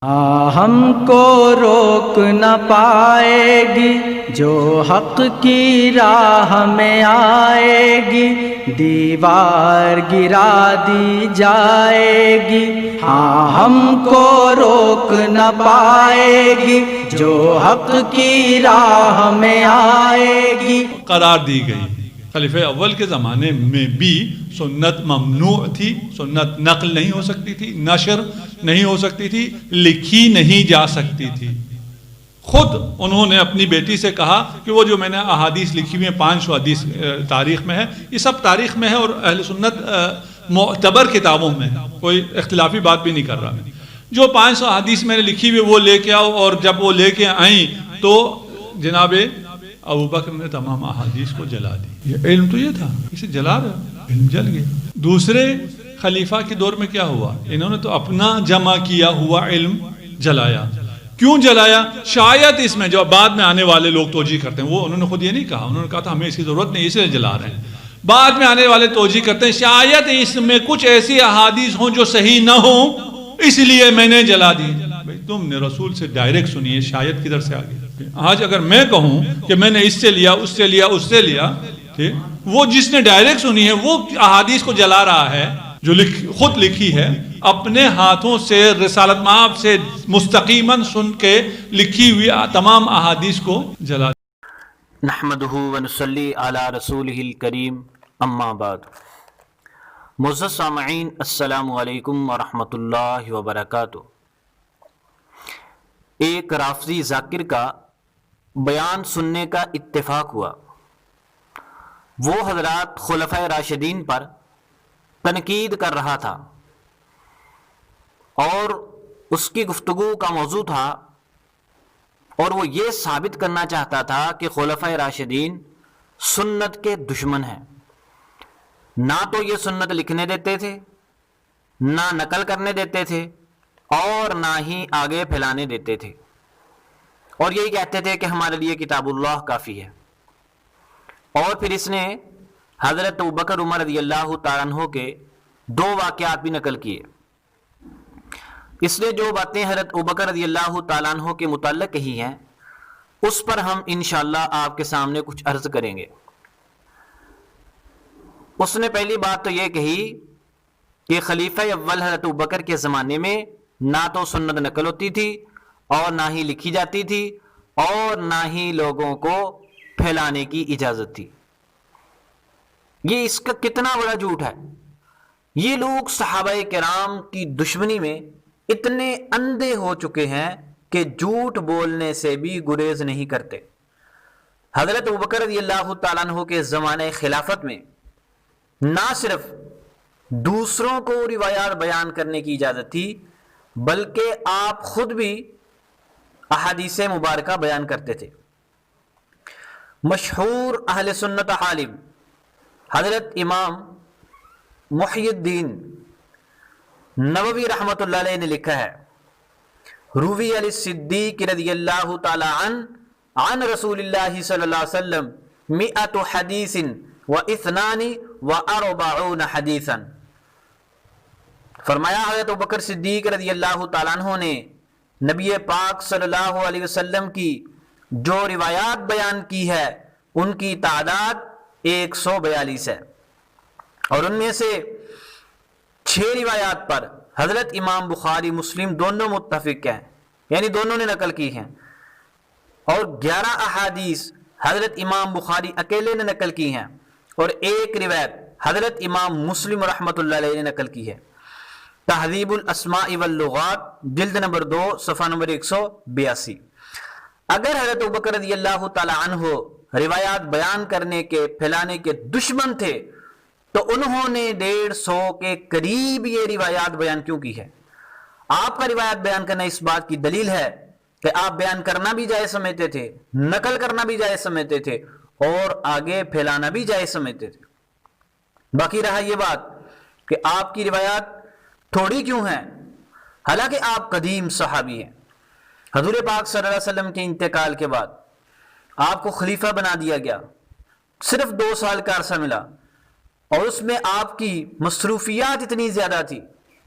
ہم کو روک نہ پائے گی جو حق کی راہ میں آئے گی، دیوار گرا دی جائے گی۔ ہاں ہم کو روک نہ پائے گی جو حق کی راہ میں آئے گی قرار دی گئی۔ خلیفہ اول کے زمانے میں بھی سنت ممنوع تھی، سنت نقل نہیں ہو سکتی تھی، نشر نہیں ہو سکتی تھی، لکھی نہیں جا سکتی تھی۔ خود انہوں نے اپنی بیٹی سے کہا کہ وہ جو میں نے احادیث لکھی ہوئی ہیں 500 حدیث تاریخ میں ہے، یہ سب تاریخ میں ہے اور اہل سنت معتبر کتابوں میں، کوئی اختلافی بات بھی نہیں کر رہا۔ جو 500 حدیث میں نے لکھی ہوئی وہ لے کے آؤ، اور جب وہ لے کے آئیں تو جناب ابوبکر نے تمام احادیث کو جلا دی۔ یہ علم تو یہ تھا، اسے جلا رہا، علم جل گیا۔ دوسرے خلیفہ کے دور میں کیا ہوا؟ انہوں نے تو اپنا جمع کیا ہوا علم جلایا۔ کیوں جلایا؟ شاید اس میں جو بعد میں آنے والے لوگ توجیہ کرتے ہیں، وہ انہوں نے خود یہ نہیں کہا، انہوں نے کہا تھا ہمیں اس کی ضرورت نہیں، اس لیے جلا رہے ہیں۔ بعد میں آنے والے توجیہ کرتے ہیں شاید اس میں کچھ ایسی احادیث ہوں جو صحیح نہ ہوں، اس لیے میں نے جلا دی۔ بھئی تم نے رسول سے ڈائریکٹ سنی ہے، شاید کدھر سے آگے؟ آج اگر میں کہوں کہ میں نے اس سے لیا، اس سے لیا، اس سے لیا، وہ جس نے ڈائریکٹ سنی ہے وہ احادیث کو جلا رہا ہے، جو خود لکھی ہے اپنے ہاتھوں سے رسالت مآب سے مستقیماً سن کے لکھی ہوئی تمام احادیث کو جلا دیا۔ نحمدہ ونصلی علی رسولہ الکریم، اما بعد۔ معزز سامعین، السلام علیکم ورحمۃ اللہ وبرکاتہ۔ ایک رافضی ذاکر کا بیان سننے کا اتفاق ہوا۔ وہ حضرات خلفۂ راشدین پر تنقید کر رہا تھا اور اس کی گفتگو کا موضوع تھا، اور وہ یہ ثابت کرنا چاہتا تھا کہ خلفۂ راشدین سنت کے دشمن ہیں۔ نہ تو یہ سنت لکھنے دیتے تھے، نہ نقل کرنے دیتے تھے، اور نہ ہی آگے پھیلانے دیتے تھے، اور یہی کہتے تھے کہ ہمارے لیے کتاب اللہ کافی ہے۔ اور پھر اس نے حضرت ابوبکر عمر رضی اللہ تعالیٰ عنہ کے 2 واقعات بھی نقل کیے۔ اس نے جو باتیں حضرت ابوبکر رضی اللہ تعالیٰ عنہ کے متعلق کہی ہیں، اس پر ہم انشاءاللہ آپ کے سامنے کچھ عرض کریں گے۔ اس نے پہلی بات تو یہ کہی کہ خلیفہ اول حضرت ابوبکر کے زمانے میں نہ تو سنت نقل ہوتی تھی، اور نہ ہی لکھی جاتی تھی، اور نہ ہی لوگوں کو پھیلانے کی اجازت تھی۔ یہ اس کا کتنا بڑا جھوٹ ہے۔ یہ لوگ صحابہ کرام کی دشمنی میں اتنے اندھے ہو چکے ہیں کہ جھوٹ بولنے سے بھی گریز نہیں کرتے۔ حضرت ابوبکر رضی اللہ تعالیٰ عنہ کے زمانے خلافت میں نہ صرف دوسروں کو روایات بیان کرنے کی اجازت تھی، بلکہ آپ خود بھی احادیث مبارکہ بیان کرتے تھے۔ مشہور اہل سنت عالم حضرت امام محی الدین نووی رحمۃ اللہ علیہ نے لکھا ہے، روی علی صدیق رضی اللہ تعالی عن رسول اللہ صلی اللہ علیہ وسلم 100 حدیث و42 حدیثا۔ فرمایا حضرت ابوبکر صدیق رضی اللہ تعالیٰ عنہ نے نبی پاک صلی اللہ علیہ وسلم کی جو روایات بیان کی ہے ان کی تعداد 142 ہے، اور ان میں سے 6 روایات پر حضرت امام بخاری مسلم دونوں متفق ہیں، یعنی دونوں نے نقل کی ہیں، اور 11 احادیث حضرت امام بخاری اکیلے نے نقل کی ہیں، اور 1 روایت حضرت امام مسلم رحمۃ اللہ علیہ نے نقل کی ہے۔ تہذیب الاسماء واللغات جلد نمبر 2 صفحہ نمبر 182۔ اگر حضرت ابوبکر رضی اللہ تعالی عنہ روایات بیان کرنے کے پھیلانے کے دشمن تھے تو انہوں نے 150 کے قریب یہ روایات بیان کیوں کی ہے؟ آپ کا روایت بیان کرنا اس بات کی دلیل ہے کہ آپ بیان کرنا بھی جائز سمجھتے تھے، نقل کرنا بھی جائز سمجھتے تھے، اور آگے پھیلانا بھی جائز سمجھتے تھے۔ باقی رہا یہ بات کہ آپ کی روایات تھوڑی کیوں ہیں، حالانکہ آپ قدیم صحابی ہیں۔ حضور پاک صلی اللہ علیہ وسلم کے انتقال کے بعد آپ کو خلیفہ بنا دیا گیا، صرف 2 سال کا عرصہ ملا، اور اس میں آپ کی مصروفیات اتنی زیادہ تھی،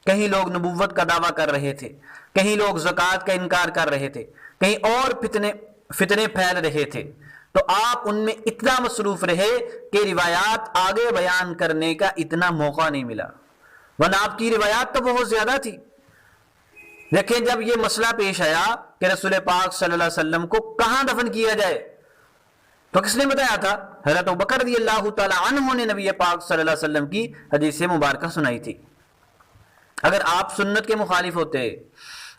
کہیں لوگ نبوت کا دعویٰ کر رہے تھے، کہیں لوگ زکوٰۃ کا انکار کر رہے تھے، کہیں اور فتنے پھیل رہے تھے، تو آپ ان میں اتنا مصروف رہے کہ روایات آگے بیان کرنے کا اتنا موقع نہیں ملا، ورنہ آپ کی روایات تو بہت زیادہ تھی۔ دیکھیں جب یہ مسئلہ پیش آیا کہ رسول پاک صلی اللہ علیہ وسلم کو کہاں دفن کیا جائے، تو کس نے بتایا تھا؟ حضرت ابوبکر رضی اللہ تعالی عنہ نے نبی پاک صلی اللہ علیہ وسلم کی حدیث مبارکہ سنائی تھی۔ اگر آپ سنت کے مخالف ہوتے،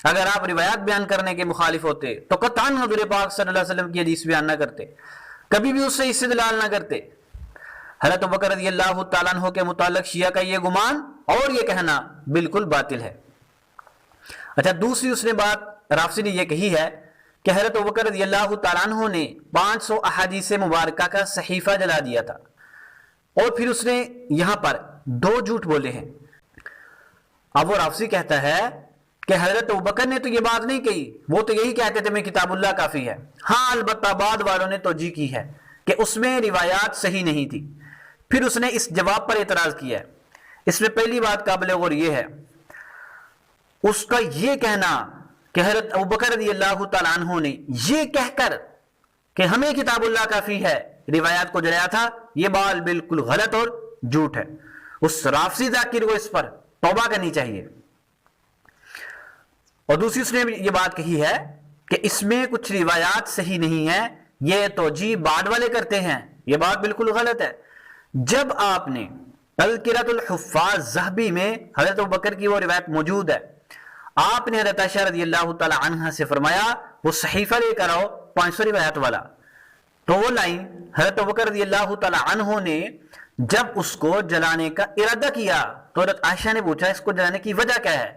اگر آپ روایات بیان کرنے کے مخالف ہوتے تو قطعاً حضور پاک صلی اللہ علیہ وسلم کی حدیث بیان نہ کرتے، کبھی بھی اس سے استدلال نہ کرتے۔ حضرت ابوبکر رضی اللہ تعالیٰ عنہ کے متعلق شیعہ کا یہ گمان اور یہ کہنا بالکل باطل ہے۔ اچھا، دوسری اس نے بات رافضی نے یہ کہی ہے کہ حضرت ابوبکر رضی اللہ تعالیٰ عنہ نے 500 احادیث مبارکہ کا صحیفہ جلا دیا تھا، اور پھر اس نے یہاں پر 2 جھوٹ بولے ہیں۔ اب وہ رافضی کہتا ہے کہ حضرت ابوبکر نے تو یہ بات نہیں کہی، وہ تو یہی کہتے تھے میں کتاب اللہ کافی ہے۔ ہاں البتہ بعد والوں نے توجیہ کی ہے کہ اس میں روایات صحیح نہیں تھی۔ پھر اس نے اس جواب پر اعتراض کیا ہے۔ اس میں پہلی بات قابل غور یہ ہے، اس کا یہ کہنا کہ حضرت ابوبکر رضی اللہ تعالیٰ عنہ نے یہ کہہ کر کہ ہمیں کتاب اللہ کافی ہے روایات کو جلایا تھا، یہ بات بالکل غلط اور جھوٹ ہے۔ اس رافضی ذاکر کو اس پر توبہ کرنی چاہیے۔ اور دوسری اس نے یہ بات کہی ہے کہ اس میں کچھ روایات صحیح نہیں ہیں، یہ توجیہ بعد والے کرتے ہیں، یہ بات بالکل غلط ہے۔ جب آپ نے تذکرۃ الحفاظ ذہبی میں حضرت ابوبکر کی وہ روایت موجود ہے، آپ نے حضرت عائشہ رضی اللہ تعالی عنہا سے فرمایا وہ صحیفہ لے کر آؤ 500 روایت والا، تو وہ لائن حضرت ابوبکر رضی اللہ تعالی عنہ نے جب اس کو جلانے کا ارادہ کیا تو حضرت عائشہ نے پوچھا اس کو جلانے کی وجہ کیا ہے،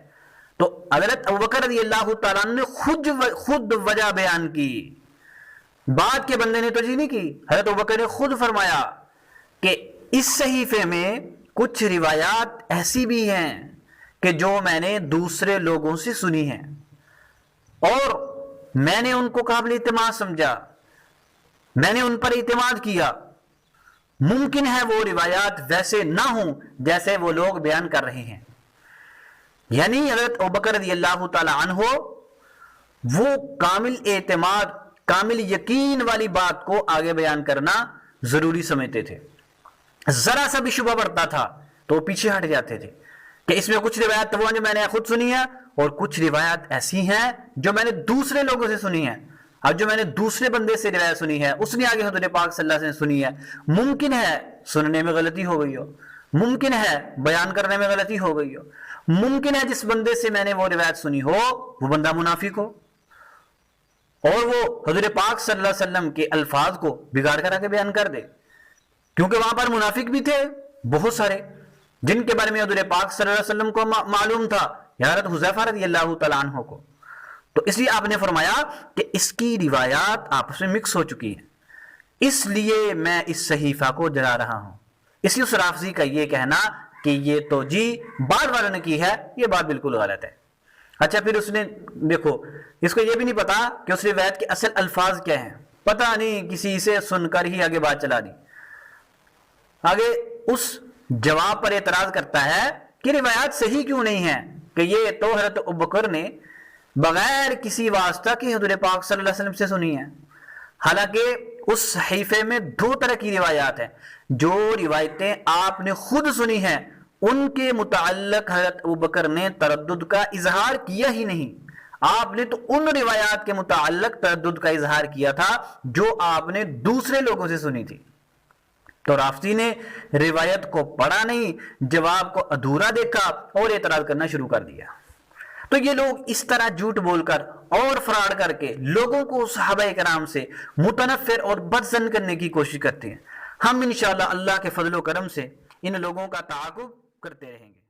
تو حضرت ابوبکر رضی اللہ تعالیٰ عنہ نے خود وجہ بیان کی، بعد کے بندے نے توجیہ نہیں کی۔ حضرت ابوبکر نے خود فرمایا کہ اس صحیفے میں کچھ روایات ایسی بھی ہیں کہ جو میں نے دوسرے لوگوں سے سنی ہیں اور میں نے ان کو قابل اعتماد سمجھا، میں نے ان پر اعتماد کیا، ممکن ہے وہ روایات ویسے نہ ہوں جیسے وہ لوگ بیان کر رہے ہیں۔ یعنی حضرت ابوبکر رضی اللہ تعالی عنہ وہ کامل اعتماد، کامل یقین والی بات کو آگے بیان کرنا ضروری سمجھتے تھے۔ ذرا سا بھی شبہ پڑتا تھا تو پیچھے ہٹ جاتے تھے کہ اس میں کچھ روایات وہ جو میں نے خود سنی ہے اور کچھ روایات ایسی ہیں جو میں نے دوسرے لوگوں سے سنی ہیں، اب جو میں نے دوسرے بندے سے روایت سنی ہے اس نے آگے حضور پاک صلی اللہ علیہ وسلم سنی ہے، ممکن ہے سننے میں غلطی ہو گئی ہو، ممکن ہے بیان کرنے میں غلطی ہو گئی ہو، ممکن ہے جس بندے سے میں نے وہ روایت سنی ہو وہ بندہ منافق ہو اور وہ حضور پاک صلی اللہ علیہ وسلم کے الفاظ کو بگاڑ کر آگے بیان کر دے، کیونکہ وہاں پر منافق بھی تھے بہت سارے جن کے بارے میں حضور پاک صلی اللہ علیہ وسلم کو معلوم تھا، حضرت حذیفہ رضی اللہ تعالیٰ عنہ کو، تو اس لیے آپ نے فرمایا کہ اس کی روایات آپس میں مکس ہو چکی ہیں، اس لیے میں اس صحیفہ کو جلا رہا ہوں۔ اس لیے اس رافضی کا یہ کہنا کہ یہ توجیہ بعد والوں نے کی ہے، یہ بات بالکل غلط ہے۔ اچھا، پھر اس نے دیکھو اس کو یہ بھی نہیں پتا کہ اس روایت کے اصل الفاظ کیا ہیں، پتہ نہیں کسی سے سن کر ہی آگے بات چلا دی۔ آگے اس جواب پر اعتراض کرتا ہے کہ روایات صحیح کیوں نہیں ہیں، کہ یہ تو حضرت ابوبکر نے بغیر کسی واسطہ کی حضور پاک صلی اللہ علیہ وسلم سے سنی ہے، حالانکہ اس صحیفے میں 2 طرح کی روایات ہیں۔ جو روایتیں آپ نے خود سنی ہیں ان کے متعلق حضرت ابوبکر نے تردد کا اظہار کیا ہی نہیں، آپ نے تو ان روایات کے متعلق تردد کا اظہار کیا تھا جو آپ نے دوسرے لوگوں سے سنی تھی۔ تو رافضی نے روایت کو پڑھا نہیں، جواب کو ادھورا دیکھا اور اعتراض کرنا شروع کر دیا۔ تو یہ لوگ اس طرح جھوٹ بول کر اور فراڈ کر کے لوگوں کو صحابہ کرام سے متنفر اور بدظن کرنے کی کوشش کرتے ہیں۔ ہم انشاءاللہ اللہ کے فضل و کرم سے ان لوگوں کا تعاقب کرتے رہیں گے۔